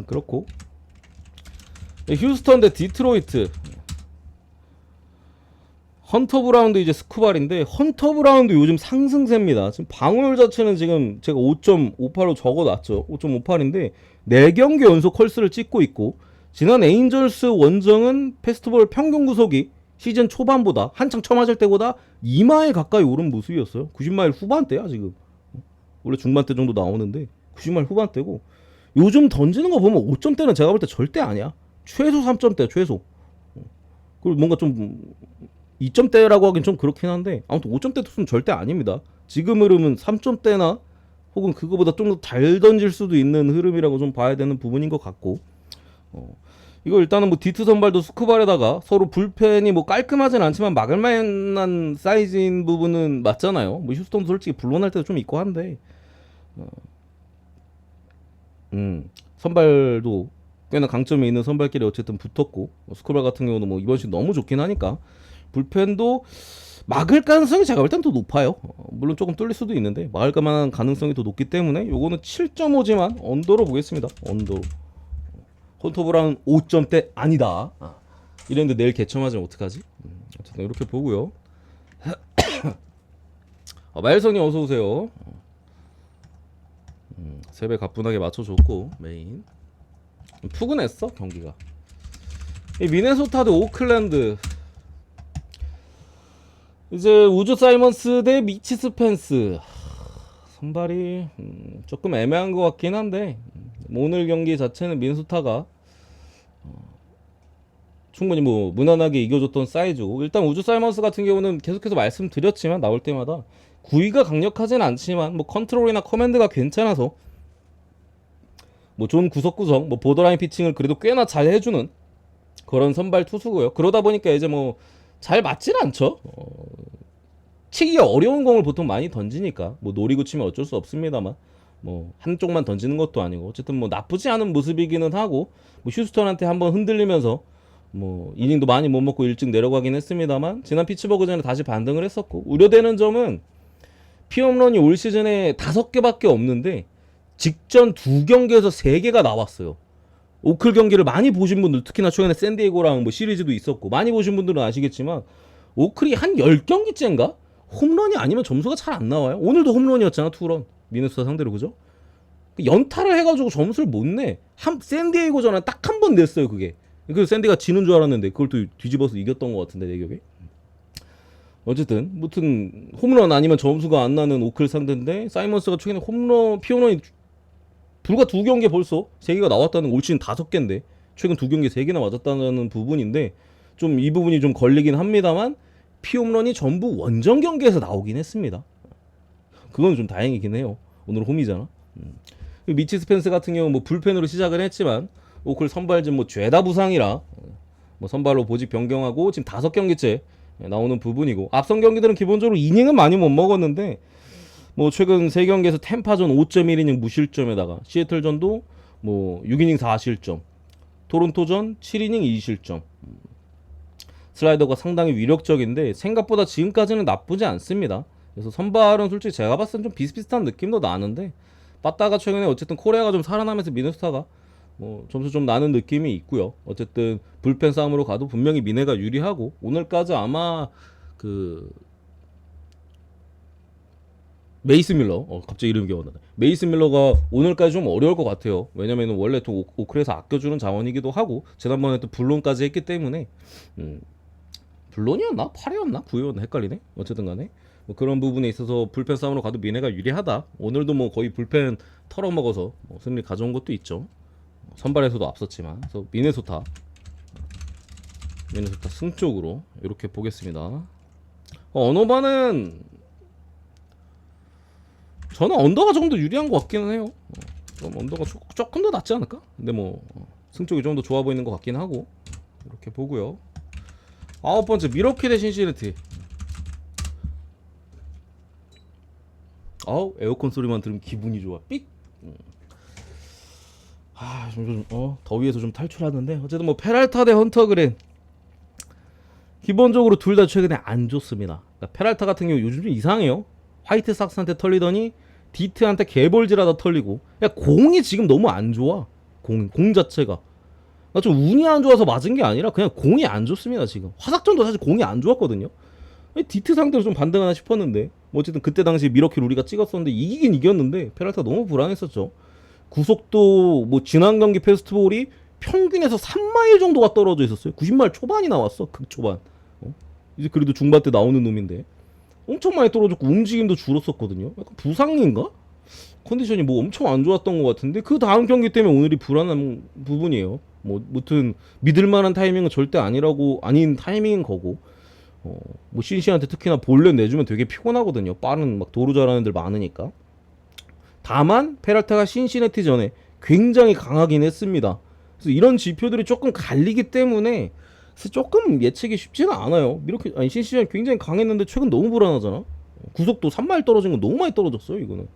그렇고 휴스턴 대 디트로이트. 헌터 브라운도 이제 스쿠발인데 헌터 브라운도 요즘 상승세입니다. 지금 방어율 자체는 지금 제가 5.58로 적어놨죠. 5.58인데 4경기 연속 컬스를 찍고 있고 지난 에인절스 원정은 페스티벌 평균 구속이 시즌 초반보다 한창 처맞을 때보다 2마일 가까이 오른 모습이었어요. 90마일 후반대야 지금. 원래 중반대 정도 나오는데 90마일 후반대고 요즘 던지는 거 보면 5점대는 제가 볼 때 절대 아니야. 최소 3점대 최소. 그리고 뭔가 좀 2점대라고 하긴 좀 그렇긴 한데 아무튼 5점대 투수는 절대 아닙니다. 지금 흐름은 3점대나 혹은 그거보다 좀 더 잘 던질 수도 있는 흐름이라고 좀 봐야 되는 부분인 것 같고 이거 일단은 뭐 디트 선발도 스쿠발에다가 서로 불펜이 뭐 깔끔하진 않지만 막을 만한 사이즈인 부분은 맞잖아요. 뭐 휴스턴도 솔직히 불론할 때도 좀 있고 한데 선발도 꽤나 강점이 있는 선발끼리 어쨌든 붙었고 스쿠발 같은 경우는 뭐 이번 시즌 너무 좋긴 하니까 불펜도 막을 가능성이 제가 볼 땐 더 높아요. 물론 조금 뚫릴 수도 있는데 막을 만한 가능성이 더 높기 때문에 요거는 7.5지만 언더로 보겠습니다. 언더로. 헌터 브라운 5점대 아니다. 이랬는데 내일 개첨하자면 어떡하지? 어쨌든 이렇게 보고요. 마일성님 어서 오세요. 세배 가뿐하게 맞춰줬고 메인 푸근했어 경기가. 이 미네소타도 오클랜드 이제 우주 사이먼스 대 미치 스펜스 선발이 조금 애매한 것 같긴 한데 오늘 경기 자체는 미네소타가 충분히 뭐 무난하게 이겨줬던 사이즈고 일단 우주 사이먼스 같은 경우는 계속해서 말씀드렸지만 나올 때마다 구위가 강력하진 않지만 뭐 컨트롤이나 커맨드가 괜찮아서 뭐 좋은 구석구석 뭐 보더라인 피칭을 그래도 꽤나 잘 해주는 그런 선발 투수고요. 그러다 보니까 이제 뭐 잘 맞진 않죠. 치기가 어려운 공을 보통 많이 던지니까 뭐 노리고 치면 어쩔 수 없습니다만 뭐 한쪽만 던지는 것도 아니고 어쨌든 뭐 나쁘지 않은 모습이기는 하고 뭐 휴스턴한테 한번 흔들리면서 뭐 이닝도 많이 못 먹고 일찍 내려가긴 했습니다만 지난 피츠버그전에 다시 반등을 했었고 우려되는 점은 피홈런이 올 시즌에 5개밖에 없는데 직전 2경기에서 3개가 나왔어요. 오클 경기를 많이 보신 분들 특히나 최근에 샌디에고랑 뭐 시리즈도 있었고 많이 보신 분들은 아시겠지만 오클이 한 10경기째인가 홈런이 아니면 점수가 잘 안 나와요. 오늘도 홈런이었잖아. 투런 미네소타 상대로 그죠? 연타를 해가지고 점수를 못 내. 샌디에고전에 딱 한 번 냈어요 그게. 그래서 샌디가 지는 줄 알았는데 그걸 또 뒤집어서 이겼던 것 같은데 내 기억에. 어쨌든 무튼 홈런 아니면 점수가 안 나는 오클 상대인데 사이먼스가 최근에 홈런 피홈런이 불과 2경기에 벌써 3개가 나왔다는 올 시즌 5개인데 최근 2경기에 3개나 맞았다는 부분인데 좀 이 부분이 좀 걸리긴 합니다만 피홈런이 전부 원정 경기에서 나오긴 했습니다. 그건 좀 다행이긴 해요. 오늘 홈이잖아. 미치 스펜스 같은 경우 뭐 불펜으로 시작을 했지만 오클 선발진 뭐 죄다 부상이라 뭐 선발로 보직 변경하고 지금 5경기째 나오는 부분이고 앞선 경기들은 기본적으로 이닝은 많이 못 먹었는데 뭐 최근 3경기에서 템파전 5.1이닝 무실점에다가 시애틀전도 뭐 6이닝 4실점 토론토전 7이닝 2실점 슬라이더가 상당히 위력적인데 생각보다 지금까지는 나쁘지 않습니다. 그래서 선발은 솔직히 제가 봤을 땐 좀 비슷비슷한 느낌도 나는데 빠따가 최근에 어쨌든 코리아가 좀 살아나면서 미네소타가 뭐 점수 좀 나는 느낌이 있고요. 어쨌든 불펜 싸움으로 가도 분명히 미네가 유리하고 오늘까지 아마 그 메이스 밀러 갑자기 이름이 기억나네. 메이스 밀러가 오늘까지 좀 어려울 것 같아요. 왜냐면은 원래 또 오클에서 아껴주는 자원이기도 하고 지난번에 또 블론까지 했기 때문에 블론이었나? 8회였나? 9회였나? 헷갈리네. 어쨌든 간에 뭐 그런 부분에 있어서 불펜 싸움으로 가도 미네가 유리하다. 오늘도 뭐 거의 불펜 털어먹어서 뭐 승리 가져온 것도 있죠. 선발에서도 앞섰지만 그래서 미네소타 승 쪽으로 이렇게 보겠습니다. 언어바는 저는 언더가 조금 더 유리한 것 같기는 해요. 그럼 언더가 조금 더 낫지 않을까? 근데 뭐 승 쪽이 좀 더 좋아 보이는 것 같긴 하고 이렇게 보고요. 9번째 미러키 대 신시내티. 아우 에어컨 소리만 들으면 기분이 좋아. 삑. 더위에서 좀 탈출하는데 어쨌든 뭐 페랄타 대 헌터그린 기본적으로 둘 다 최근에 안 좋습니다. 그러니까 페랄타 같은 경우 요즘 좀 이상해요. 화이트삭스한테 털리더니 디트한테 개볼질하다 털리고 야 공이 지금 너무 안 좋아. 공 자체가 좀 운이 안 좋아서 맞은 게 아니라 그냥 공이 안 좋습니다. 지금 화삭전도 사실 공이 안 좋았거든요. 디트 상대로 좀 반등하나 싶었는데 뭐 어쨌든 그때 당시 미러킬 우리가 찍었었는데 이기긴 이겼는데 페랄타 너무 불안했었죠. 구속도 뭐 지난 경기 페스트볼이 평균에서 3마일 정도가 떨어져 있었어요. 90마일 초반이 나왔어. 극초반. 이제 그래도 중반 때 나오는 놈인데 엄청 많이 떨어졌고 움직임도 줄었었거든요. 약간 부상인가? 컨디션이 뭐 엄청 안 좋았던 것 같은데 그 다음 경기 때문에 오늘이 불안한 부분이에요. 뭐 무튼 믿을만한 타이밍은 절대 아닌 타이밍인 거고 뭐 신시한테 특히나 볼넷 내주면 되게 피곤하거든요. 빠른 막 도루 잘하는 애들 많으니까. 다만 페랄타가 신시내티 전에 굉장히 강하긴 했습니다. 그래서 이런 지표들이 조금 갈리기 때문에 조금 예측이 쉽지는 않아요. 이렇게 신시즌 굉장히 강했는데 최근 너무 불안하잖아. 구속도 3마일 떨어진 건 너무 많이 떨어졌어요. 이거는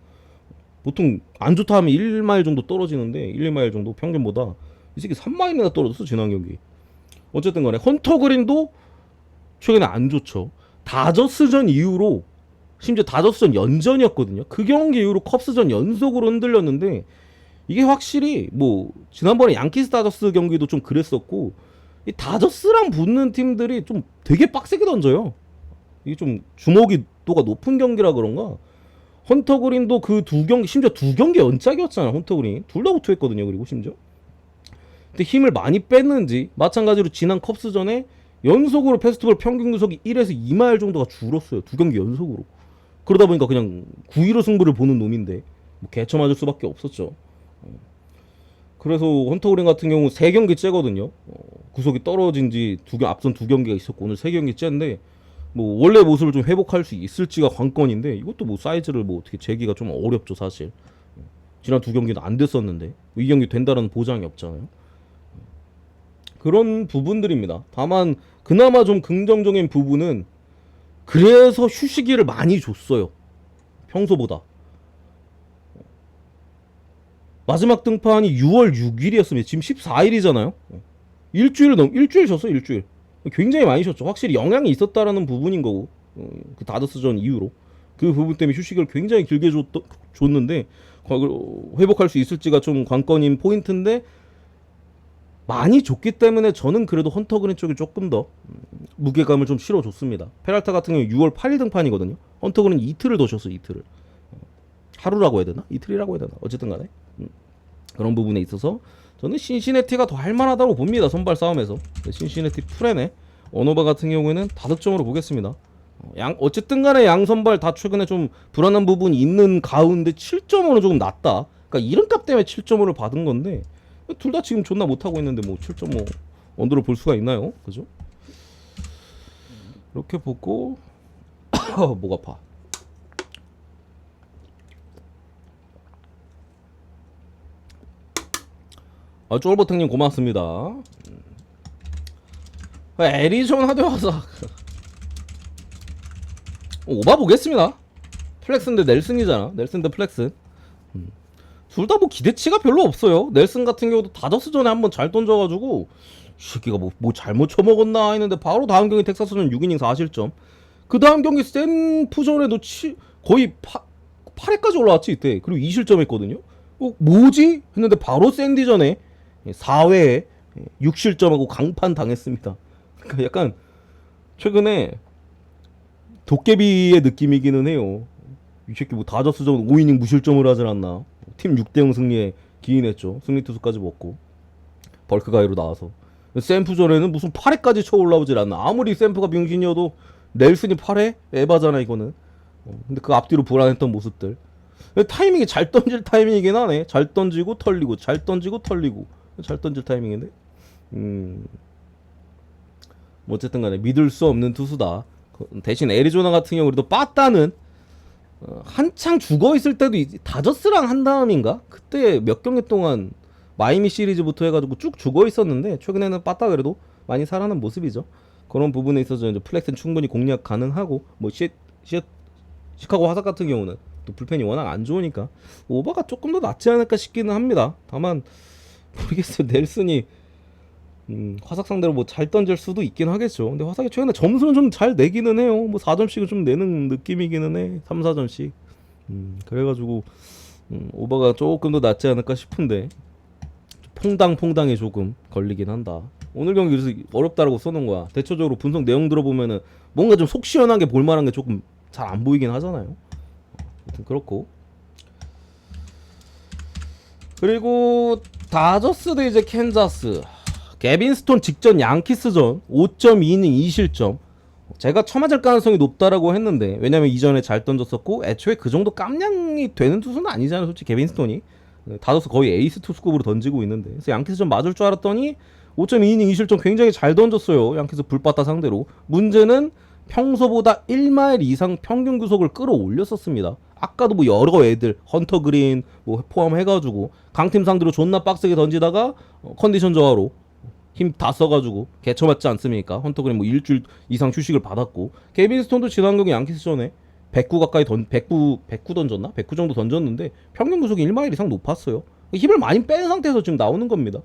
보통 안 좋다 하면 1마일 정도 떨어지는데 1, 2마일 정도 평균보다 이 새끼 3마일이나 떨어졌어 지난 경기. 어쨌든 간에 헌터 그린도 최근에 안 좋죠. 다저스전 이후로 심지어 다저스전 연전이었거든요. 그 경기 이후로 컵스전 연속으로 흔들렸는데 이게 확실히 뭐 지난번에 양키스 다저스 경기도 좀 그랬었고 이 다저스랑 붙는 팀들이 좀 되게 빡세게 던져요. 이게 좀 주먹이 도가 높은 경기라 그런가 헌터 그린도 그 두 경기, 심지어 두 경기 연짝이었잖아요. 헌터 그린 둘 다 우투했거든요. 그리고 심지어 근데 힘을 많이 뺐는지 마찬가지로 지난 컵스전에 연속으로 페스티벌 평균 구속이 1에서 2마일 정도가 줄었어요. 두 경기 연속으로. 그러다 보니까 그냥 9-1로 승부를 보는 놈인데 뭐 개쳐 맞을 수밖에 없었죠. 그래서 헌터 그린 같은 경우 3경기 째거든요. 구속이 떨어진 지 앞선 2경기가 있었고 오늘 3경기 째인데 뭐 원래 모습을 좀 회복할 수 있을지가 관건인데 이것도 뭐 사이즈를 뭐 어떻게 재기가 좀 어렵죠 사실. 지난 2경기는 안 됐었는데 이 경기 된다는 보장이 없잖아요. 그런 부분들입니다. 다만 그나마 좀 긍정적인 부분은 그래서 휴식기를 많이 줬어요. 평소보다. 마지막 등판이 6월 6일이었습니다. 지금 14일이잖아요. 일주일 쉬었어요. 일주일. 굉장히 많이 쉬었죠. 확실히 영향이 있었다라는 부분인 거고. 그 다저스전 이후로 그 부분 때문에 휴식을 굉장히 길게 줬는데 회복할 수 있을지가 좀 관건인 포인트인데 많이 줬기 때문에 저는 그래도 헌터 그린 쪽이 조금 더 무게감을 좀 실어줬습니다. 페랄타 같은 경우 6월 8일 등판이거든요. 헌터 그린 이틀을 더 쉬었어요. 이틀을. 하루라고 해야 되나? 이틀이라고 해야 되나? 어쨌든 간에 그런 부분에 있어서 저는 신시내티가 더 할만하다고 봅니다. 선발 싸움에서. 신시내티 프레네 어노바 같은 경우에는 다득점으로 보겠습니다. 어쨌든 간에 양 선발 다 최근에 좀 불안한 부분이 있는 가운데 7.5는 조금 낮다. 그러니까 이름값 때문에 7.5를 받은 건데 둘 다 지금 존나 못하고 있는데 뭐 7.5 언더로 볼 수가 있나요? 그죠? 이렇게 보고 목 아파. 쫄버탱님 고맙습니다. 애리조나도 와서 오바 보겠습니다. 플렉스인데 넬슨이잖아. 넬슨 대 플렉스. 둘 다 뭐 기대치가 별로 없어요. 넬슨 같은 경우도 다저스 전에 한번 잘 던져가지고 이 새끼가 뭐 잘못 쳐먹었나 했는데 바로 다음 경기 텍사스전 6이닝 4실점. 그 다음 경기 샌프전에도 거의 8회까지 올라왔지 이때. 그리고 2실점 했거든요. 뭐지? 했는데 바로 샌디전에 4회에 6실점하고 강판 당했습니다. 그러니까 약간 최근에 도깨비의 느낌이기는 해요. 이 새끼 뭐 다저스전 5이닝 무실점을 하질 않나. 팀 6대0 승리에 기인했죠. 승리 투수까지 먹고 벌크 가이로 나와서. 샘프전에는 무슨 8회까지 쳐 올라오질 않나. 아무리 샘프가 병신이어도 넬슨이 8회? 에바잖아 이거는. 근데 그 앞뒤로 불안했던 모습들. 타이밍이 잘 던질 타이밍이긴 하네. 잘 던지고 털리고 잘 던지고 털리고 잘 던질 타이밍인데 뭐 어쨌든 간에 믿을 수 없는 투수다. 대신 애리조나 같은 경우 그래도 빠따는 한창 죽어있을 때도 다저스랑 한 다음인가? 그때 몇 경기 동안 마이미 시리즈부터 해가지고 쭉 죽어있었는데 최근에는 빠따 그래도 많이 살아난 모습이죠. 그런 부분에 있어서 이제 플렉스는 충분히 공략 가능하고 뭐 시카고 화삭 같은 경우는 또 불펜이 워낙 안 좋으니까 오버가 조금 더 낫지 않을까 싶기는 합니다. 다만 모르겠어요. 넬슨이 화삭 상대로 뭐 잘 던질 수도 있긴 하겠죠. 근데 화삭이 최근에 점수는 좀 잘 내기는 해요. 뭐 4점씩은 좀 내는 느낌이기는 해. 3, 4점씩. 그래가지고 오버가 조금 더 낫지 않을까 싶은데 퐁당퐁당에 조금 걸리긴 한다. 오늘 경기 그래서 어렵다라고 써놓은 거야. 대체적으로 분석 내용 들어보면은 뭔가 좀 속 시원하게 볼만한 게 조금 잘 안 보이긴 하잖아요. 아무튼 그렇고. 그리고 다저스 대 이제 캔자스. 개빈 스톤 직전 양키스전 5.2이닝 2실점. 제가 쳐맞을 가능성이 높다라고 했는데 왜냐면 이전에 잘 던졌었고 애초에 그 정도 깜냥이 되는 투수는 아니잖아요. 솔직히 개빈 스톤이 다저스 거의 에이스 투수급으로 던지고 있는데 그래서 양키스전 맞을 줄 알았더니 5.2이닝 2실점 굉장히 잘 던졌어요. 양키스 불빠따 상대로. 문제는 평소보다 1마일 이상 평균 구속을 끌어올렸었습니다. 아까도 뭐 여러 애들 헌터 그린 뭐 포함해가지고 강팀 상대로 존나 빡세게 던지다가 컨디션 저하로 힘 다 써가지고 개쳐 맞지 않습니까? 헌터 그린 뭐 일주일 이상 휴식을 받았고 케빈 스톤도 지난 경기 양키스 전에 109 가까이 109 던졌나? 109 정도 던졌는데 평균 구속이 1마일 이상 높았어요. 힘을 많이 뺀 상태에서 지금 나오는 겁니다.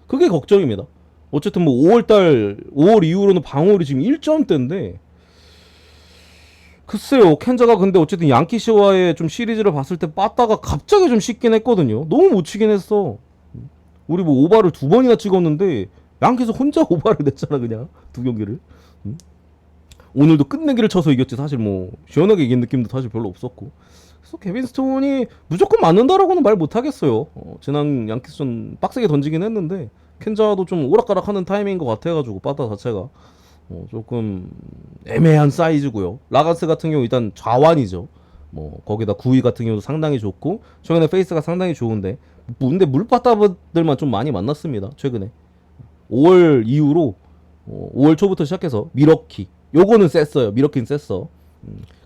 그게 걱정입니다. 어쨌든 뭐 5월 이후로는 방어율이 지금 1점대인데 글쎄요. 켄자가 근데 어쨌든 양키시와의 좀 시리즈를 봤을 때 빠따가 갑자기 좀 쉽긴 했거든요. 너무 못 치긴 했어. 우리 뭐 오바를 2번이나 찍었는데 양키스 혼자 오바를 냈잖아 그냥 2경기를. 오늘도 끝내기를 쳐서 이겼지. 사실 뭐 시원하게 이긴 느낌도 사실 별로 없었고 그래서 케빈 스톤이 무조건 맞는다라고는 말 못하겠어요. 지난 양키스전 빡세게 던지긴 했는데 켄자도 좀 오락가락하는 타이밍인 것 같아가지고 바타 자체가 조금 애매한 사이즈고요. 라가스 같은 경우 일단 좌완이죠. 뭐 거기다 구위 같은 경우도 상당히 좋고 최근에 페이스가 상당히 좋은데 근데 물바타들만 좀 많이 만났습니다. 최근에 5월 이후로 5월 초부터 시작해서 미러키 요거는 셌어요. 미러키는 셌어.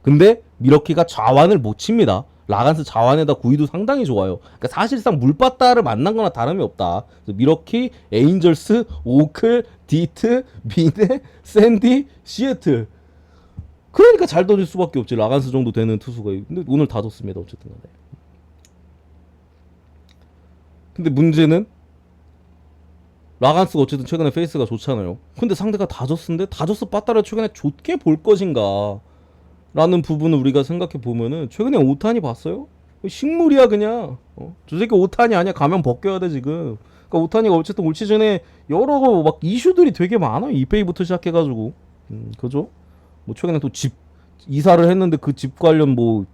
근데 미러키가 좌완을 못 칩니다. 라간스 좌완에다 구위도 상당히 좋아요. 그러니까 사실상 물바다를 만난 거나 다름이 없다. 그래서 미러키, 에인절스, 오클, 디트, 미네, 샌디, 시애틀. 그러니까 잘 던질 수밖에 없지. 라간스 정도 되는 투수가. 근데 오늘 다 졌습니다. 어쨌든 간에. 근데 문제는 라간스가 어쨌든 최근에 페이스가 좋잖아요. 근데 상대가 다저스인데 다저스 빠따를 최근에 좋게 볼 것인가 라는 부분을 우리가 생각해 보면은 최근에 오타니 봤어요? 식물이야 그냥. 저 새끼 오타니 아니야. 가면 벗겨야 돼 지금. 그러니까 오타니가 어쨌든 올 시즌에 여러 막 이슈들이 되게 많아. 이페이부터 시작해가지고. 그죠? 뭐 최근에 또 집 이사를 했는데 그 집 관련 뭐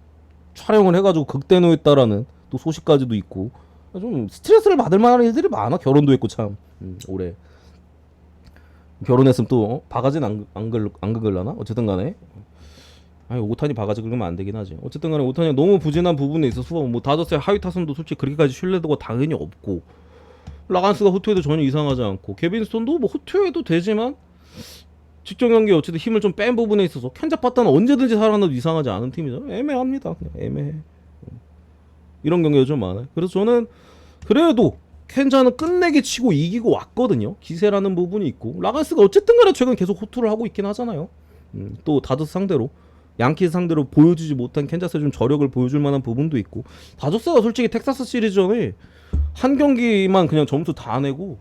촬영을 해가지고 극대노했다라는 또 소식까지도 있고. 좀 스트레스를 받을 만한 일들이 많아. 결혼도 했고 참. 올해 결혼했으면 또 바가지는 안 긁을라나? 어쨌든 간에 아니 오타니 바가지 긁으면 안 되긴 하지. 어쨌든 간에 오타니가 너무 부진한 부분에 있어서 뭐 다저스의 하위 타선도 솔직히 그렇게까지 신뢰도가 당연히 없고 라간스가 호투해도 전혀 이상하지 않고 케빈 스톤도 뭐 호투해도 되지만 직전 경기에 어쨌든 힘을 좀 뺀 부분에 있어서 켄자 파타는 언제든지 살아나도 이상하지 않은 팀이죠. 애매합니다. 그냥 애매해. 이런 경기가 좀 많아요. 그래서 저는 그래도 켄자는 끝내기 치고 이기고 왔거든요. 기세라는 부분이 있고 라간스가 어쨌든 간에 최근 계속 호투를 하고 있긴 하잖아요. 또 다저스 상대로 양키스 상대로 보여주지 못한 켄자스의 좀 저력을 보여줄 만한 부분도 있고 다저스가 솔직히 텍사스 시리즈전에 한 경기만 그냥 점수 다 내고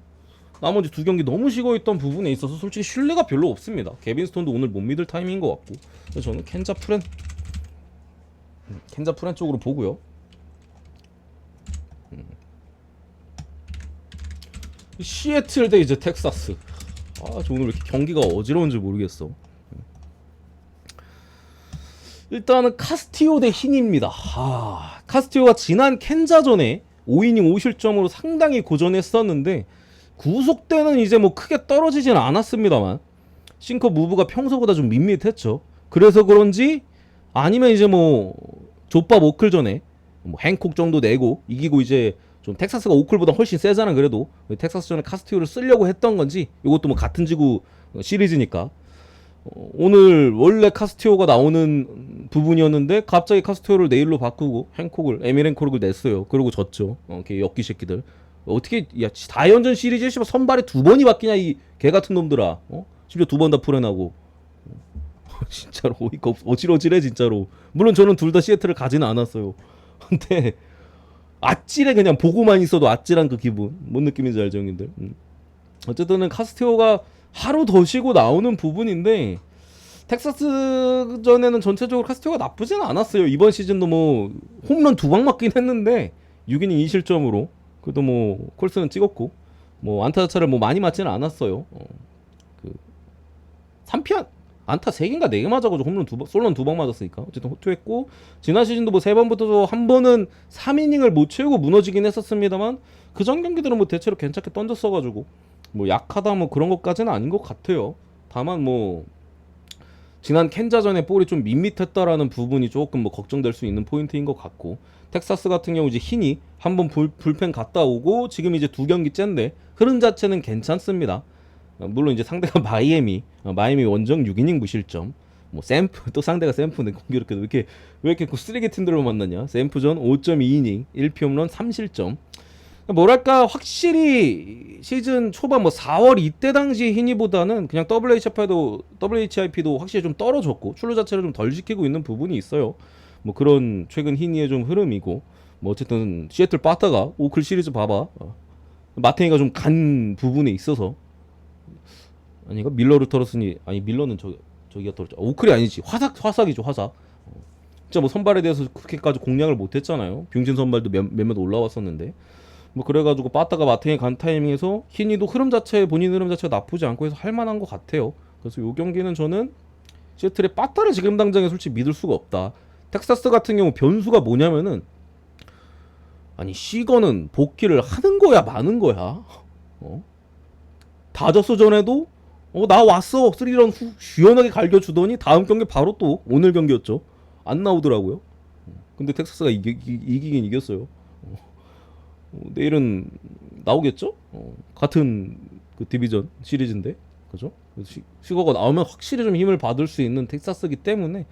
나머지 두 경기 너무 식어있던 부분에 있어서 솔직히 신뢰가 별로 없습니다. 케빈 스톤도 오늘 못 믿을 타이밍인 것 같고 그래서 저는 켄자 프렌 쪽으로 보고요. 시애틀 대 이제 텍사스. 저 오늘 왜 이렇게 경기가 어지러운지 모르겠어. 일단은 카스티오 대 힌입니다. 카스티오가 지난 켄자전에 5이닝 5실점으로 상당히 고전했었는데 구속대는 이제 뭐 크게 떨어지진 않았습니다만 싱커 무브가 평소보다 좀 밋밋했죠. 그래서 그런지 아니면 이제 뭐 족밥 오클전에 뭐 행콕 정도 내고 이기고 이제 좀 텍사스가 오클보다 훨씬 세잖아. 그래도 텍사스전에 카스티오를 쓰려고 했던 건지 이것도 뭐 같은 지구 시리즈니까 오늘 원래 카스티오가 나오는 부분이었는데 갑자기 카스티오를 네일로 바꾸고 행콕을 에밀 행콕을 냈어요. 그러고 졌죠. 걔 엽기 새끼들. 어떻게 야 다연전 시리즈에 선발에 두 번이 바뀌냐 이 개 같은 놈들아. 심지어 두 번 다 풀어나고. 진짜로 어이가 없. 어질어질해 진짜로. 물론 저는 둘 다 시애틀을 가지는 않았어요. 근데 아찔해. 그냥 보고만 있어도 아찔한 그 기분. 뭔 느낌인지 알죠 형님들. 어쨌든 카스티오가 하루 더 쉬고 나오는 부분인데 텍사스 전에는 전체적으로 카스티오가 나쁘진 않았어요. 이번 시즌도 뭐 홈런 두 방 맞긴 했는데 6이닝 2실점으로 그래도 뭐 콜스는 찍었고 뭐 안타 자체를 뭐 많이 맞지는 않았어요. 그 3피안 안타 3개인가 4개 맞아가지고 홈런 솔런 2방 맞았으니까 어쨌든 호투했고 지난 시즌도 뭐 3번부터 한 번은 3이닝을 못 채우고 무너지긴 했었습니다만 그 전 경기들은 뭐 대체로 괜찮게 던졌어가지고 뭐 약하다 뭐 그런 것까지는 아닌 것 같아요. 다만 뭐 지난 켄자전에 볼이 좀 밋밋했다라는 부분이 조금 뭐 걱정될 수 있는 포인트인 것 같고 텍사스 같은 경우 이제 힌이 한번 불펜 갔다 오고 지금 이제 두 경기째인데 흐름 자체는 괜찮습니다. 물론 이제 상대가 마이애미 원정 6이닝 무실점 뭐 샘프 또 상대가 샘프인데 공교롭게도 왜 이렇게 쓰레기 팀들을 만났냐. 샘프전 5.2이닝 1피홈런 3실점. 뭐랄까 확실히 시즌 초반 뭐 4월 이때 당시 히니보다는 그냥 WHIP도 확실히 좀 떨어졌고 출루 자체를 좀 덜 지키고 있는 부분이 있어요. 뭐 그런 최근 히니의 좀 흐름이고 뭐 어쨌든 시애틀 바타가 오클 시리즈 봐봐 마테이가 좀 간 부분에 있어서 아니가 밀러를 털었으니 아니 밀러는 저기가 털었죠. 오클이 아니지 화삭이죠 화삭. 진짜 뭐 선발에 대해서 그렇게까지 공략을 못했잖아요. 빙진 선발도 몇몇 올라왔었는데 뭐 그래가지고 빠따가 마탱에 간 타이밍에서 히니도 본인 흐름 자체가 나쁘지 않고 해서 할만한 것 같아요. 그래서 요 경기는 저는 시애틀의 빠따를 지금 당장에 솔직히 믿을 수가 없다. 텍사스 같은 경우 변수가 뭐냐면은 아니 시거는 복귀를 하는 거야 마는 거야. 다저스 전에도 나 왔어 3런 후 시원하게 갈겨주더니 다음 경기 바로 또 오늘 경기였죠. 안 나오더라고요. 근데 텍사스가 이기긴 이겼어요. 내일은 나오겠죠? 같은 그 디비전 시리즈인데 그죠? 시거가 나오면 확실히 좀 힘을 받을 수 있는 텍사스기 때문에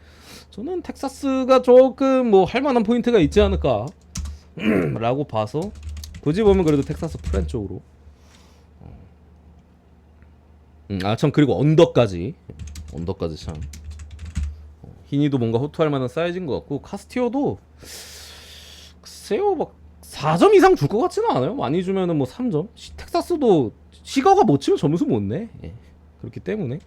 저는 텍사스가 조금 뭐 할만한 포인트가 있지 않을까 라고 봐서 굳이 보면 그래도 텍사스 프랜 쪽으로 참 그리고 언더까지 참 히니도 뭔가 호투할 만한 사이즈인 것 같고 카스티오도 글쎄요 막 4점 이상 줄 것 같지는 않아요. 많이 주면은 뭐 3점. 텍사스도 시거가 못 치면 점수 못 내. 그렇기 때문에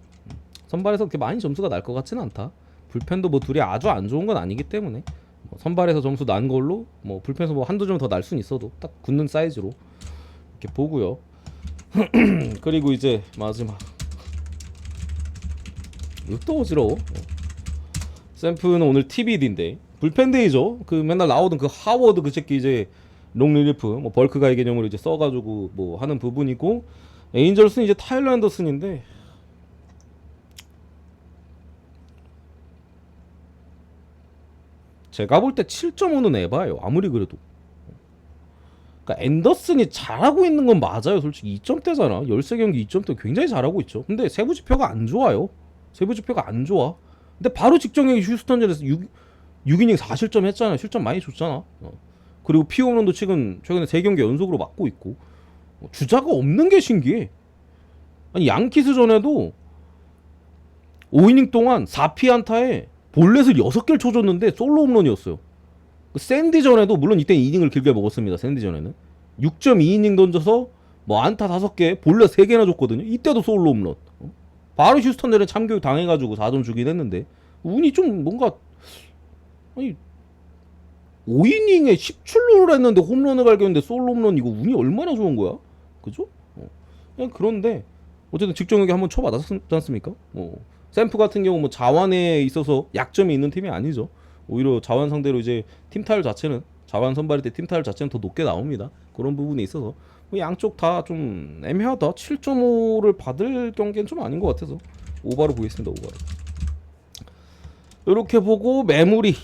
선발에서 그렇게 많이 점수가 날 것 같지는 않다. 불펜도 뭐 둘이 아주 안 좋은 건 아니기 때문에 뭐 선발에서 점수 난 걸로 뭐 불펜에서 뭐 한두 점 더 날 수는 있어도 딱 굳는 사이즈로 이렇게 보고요. 그리고 이제 마지막 이것도 어지러워. 샘프는 오늘 TBD인데 불펜데이죠. 그 맨날 나오던 그 하워드 그 새끼 이제 롱 릴리프 뭐 벌크가의 개념으로 이제 써가지고 뭐 하는 부분이고 에인절스는 이제 타일러 앤더슨인데 제가 볼 때 7.5는 에바예요. 아무리 그래도. 그러니까 앤더슨이 잘하고 있는 건 맞아요. 솔직히 2점대잖아. 13경기 2점대 굉장히 잘하고 있죠. 근데 세부 지표가 안 좋아요. 세부 지표가 안 좋아. 근데 바로 직전 경기 휴스턴전에서 6이닝 4실점 했잖아요. 실점 많이 줬잖아. 그리고 피홈런도 최근에 3경기 연속으로 맞고 있고 주자가 없는 게 신기해. 아니 양키스 전에도 5이닝 동안 4피안타에 볼넷을 6개를 쳐줬는데 솔로 홈런이었어요. 샌디 전에도 물론 이때 2이닝을 길게 먹었습니다. 샌디 전에는 6.2이닝 던져서 뭐 안타 5개 볼넷 3개나 줬거든요. 이때도 솔로 홈런. 바로 휴스턴전에 참교육 당해가지고 4점 주긴 했는데 운이 좀 뭔가 아니 5이닝에 17루를 했는데 홈런을 갈겼는데 솔로 홈런 이거 운이 얼마나 좋은 거야? 그죠? 그냥 그런데 어쨌든 직전격에 한번 쳐받았지 않습니까? 샘프 같은 경우 뭐 자완에 있어서 약점이 있는 팀이 아니죠. 오히려 자완 상대로 이제 팀 타율 자체는 자완 선발일 때 팀 타율 자체는 더 높게 나옵니다. 그런 부분에 있어서 뭐 양쪽 다 좀 애매하다. 7.5를 받을 경기는 좀 아닌 것 같아서 오바로 보겠습니다. 오바로. 이렇게 보고 매물이